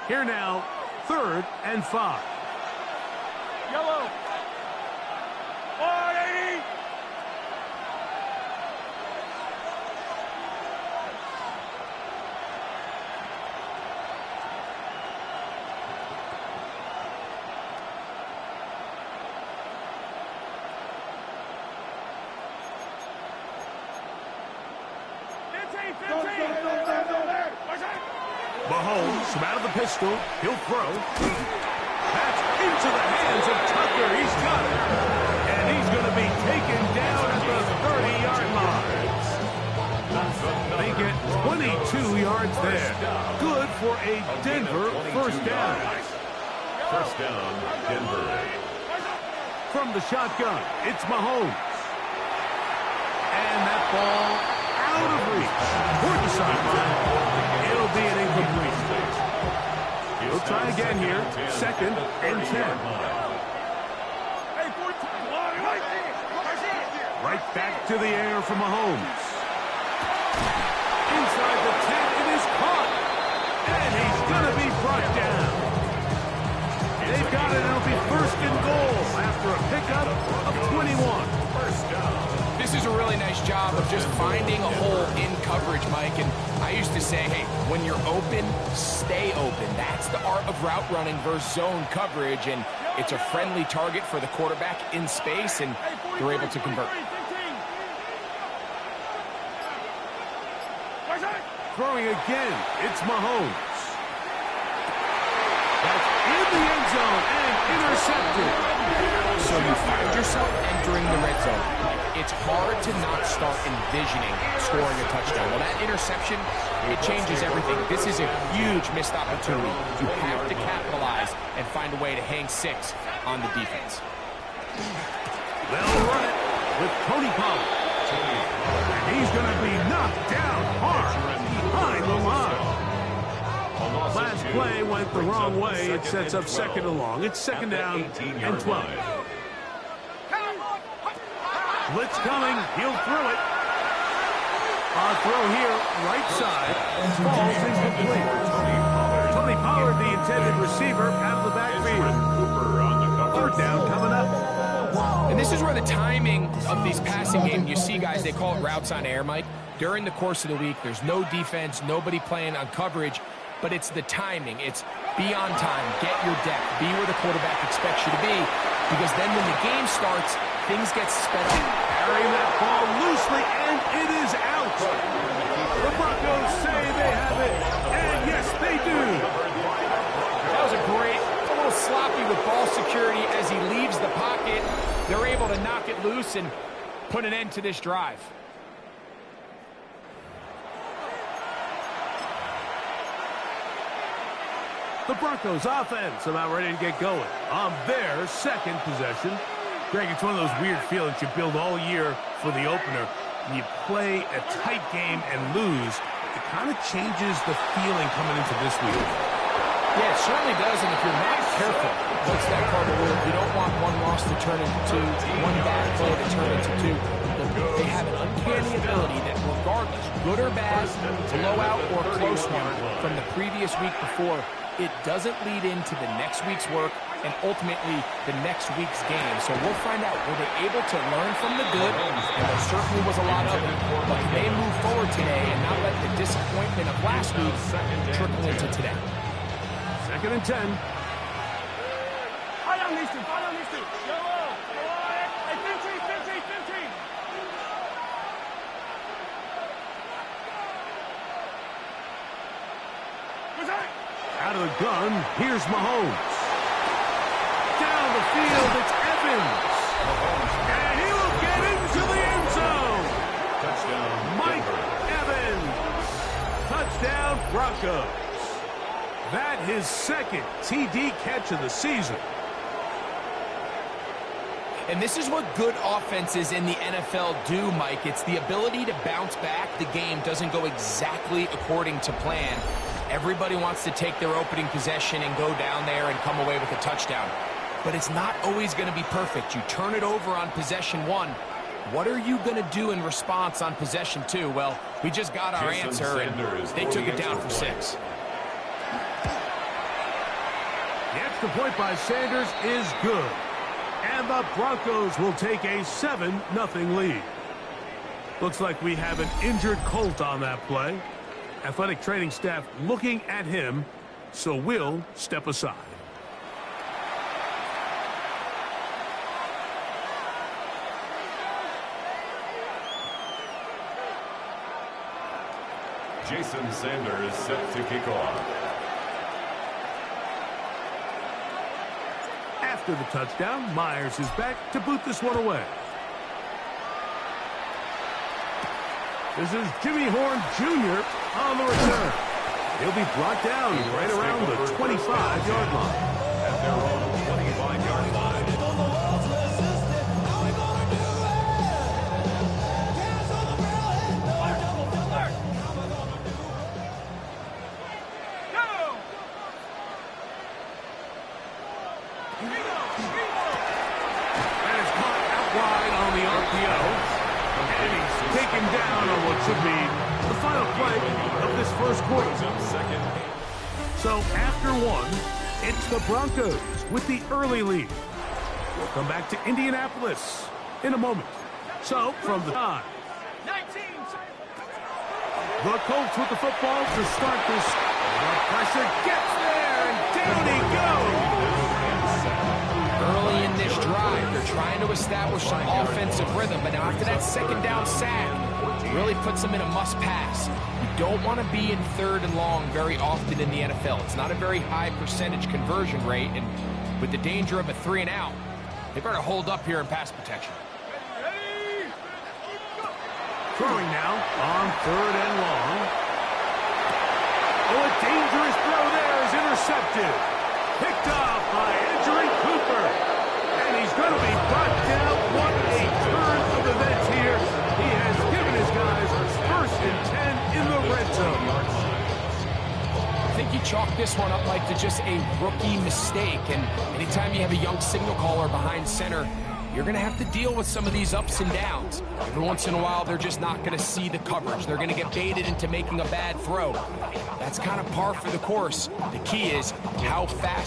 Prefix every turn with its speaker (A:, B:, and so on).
A: Here now, 3rd and 5.
B: Yellow.
A: Mahomes from out of the pistol. He'll throw. That's into the hands of Tucker. He's got it. And he's going to be taken down at the 30-yard line. They get 22 yards there. Good for a Denver first down.
C: First down, Denver.
A: From the shotgun, it's Mahomes. And that ball out of reach. Toward the sideline. It'll be an incomplete. He'll try again here. 2nd and 10. Right back to the air for Mahomes. Inside the 10, it is caught. And he's going to be brought down. They've got it. It'll be 1st and goal after a pickup of 21. First down.
D: This is a really nice job of just finding a hole in coverage, Mike. And I used to say, hey, when you're open, stay open. That's the art of route running versus zone coverage. And it's a friendly target for the quarterback in space, and they're able to convert.
A: Throwing again, it's Mahomes. That's in the end zone and intercepted.
D: So you find yourself entering the red zone. It's hard to not start envisioning scoring a touchdown. Well, that interception, it changes everything. This is a huge missed opportunity. You have to capitalize and find a way to hang 6 on the defense.
A: They'll run it with Tony Pollard. And he's going to be knocked down hard behind the line. Last play went the wrong way. It sets up 2nd and long. It's 2nd down and 12. Blitz coming. He'll throw it. Our throw here, right side. Falls incomplete. Tony Pollard, the intended receiver, out of the backfield. 3rd down coming up.
D: And this is where the timing of these passing games, you see guys, they call it routes on air, Mike. During the course of the week, there's no defense, nobody playing on coverage, but it's the timing. It's be on time, get your depth, be where the quarterback expects you to be, because then when the game starts, things get sped up.
A: Carrying that ball loosely, and it is out. The Broncos say they have it, and yes, they do.
D: That was a little sloppy with ball security as he leaves the pocket. They're able to knock it loose and put an end to this drive.
A: The Broncos offense about ready to get going on their 2nd possession. Greg, it's one of those weird feelings you build all year for the opener. When you play a tight game and lose, it kind of changes the feeling coming into this week.
D: Yeah, it certainly does, and if you're not careful, what's that cardinal rule? You don't want one loss to turn into 2, one bad play to turn into 2. They have an uncanny ability that regardless, good or bad, blowout or close one from the previous week before, it doesn't lead into the next week's work and ultimately the next week's game. So we'll find out, were they able to learn from the good? And there certainly was a lot of it. But can they move forward today and not let the disappointment of last week trickle into today?
A: 2nd and 10. Out of the gun, here's Mahomes. Down the field, it's Evans. And he will get into the end zone. Touchdown, Mike Evans. Touchdown, Broncos. That his 2nd TD catch of the season.
D: And this is what good offenses in the NFL do, Mike. It's the ability to bounce back. The game doesn't go exactly according to plan. Everybody wants to take their opening possession and go down there and come away with a touchdown. But it's not always going to be perfect. You turn it over on possession 1. What are you going to do in response on possession 2? Well, we just got our answer, and they took it down for 6.
A: Extra point by Sanders is good. And the Broncos will take a 7-0 lead. Looks like we have an injured Colt on that play. Athletic training staff looking at him, so we'll step aside.
C: Jason Sanders set to kick off.
A: After the touchdown, Myers is back to boot this one away. This is Jimmy Horn Jr. on the return. He'll be brought down right around the 25-yard line.
C: At their own 25-yard line.
A: Taken down on what should be the final play of this first quarter. So after one, it's the Broncos with the early lead. We'll come back to Indianapolis in a moment. So from the time, the Colts with the football to start this. The pressure gets there, and down he goes.
D: Early in this drive, they're trying to establish some offensive rhythm, but after that second down sack, really puts them in a must-pass. You don't want to be in third and long very often in the NFL. It's not a very high percentage conversion rate, and with the danger of a 3-and-out, they better hold up here in pass protection.
A: Throwing now on third and long. Oh, a dangerous throw there is intercepted. Picked off by Edgerrin Cooper. And he's going to be brought down. What a turn of events here. He has given his guys first and 10 in the red zone.
D: I think you chalk this one up like to just a rookie mistake. And anytime you have a young signal caller behind center, you're going to have to deal with some of these ups and downs. Every once in a while, they're just not going to see the coverage. They're going to get baited into making a bad throw. That's kind of par for the course. The key is how fast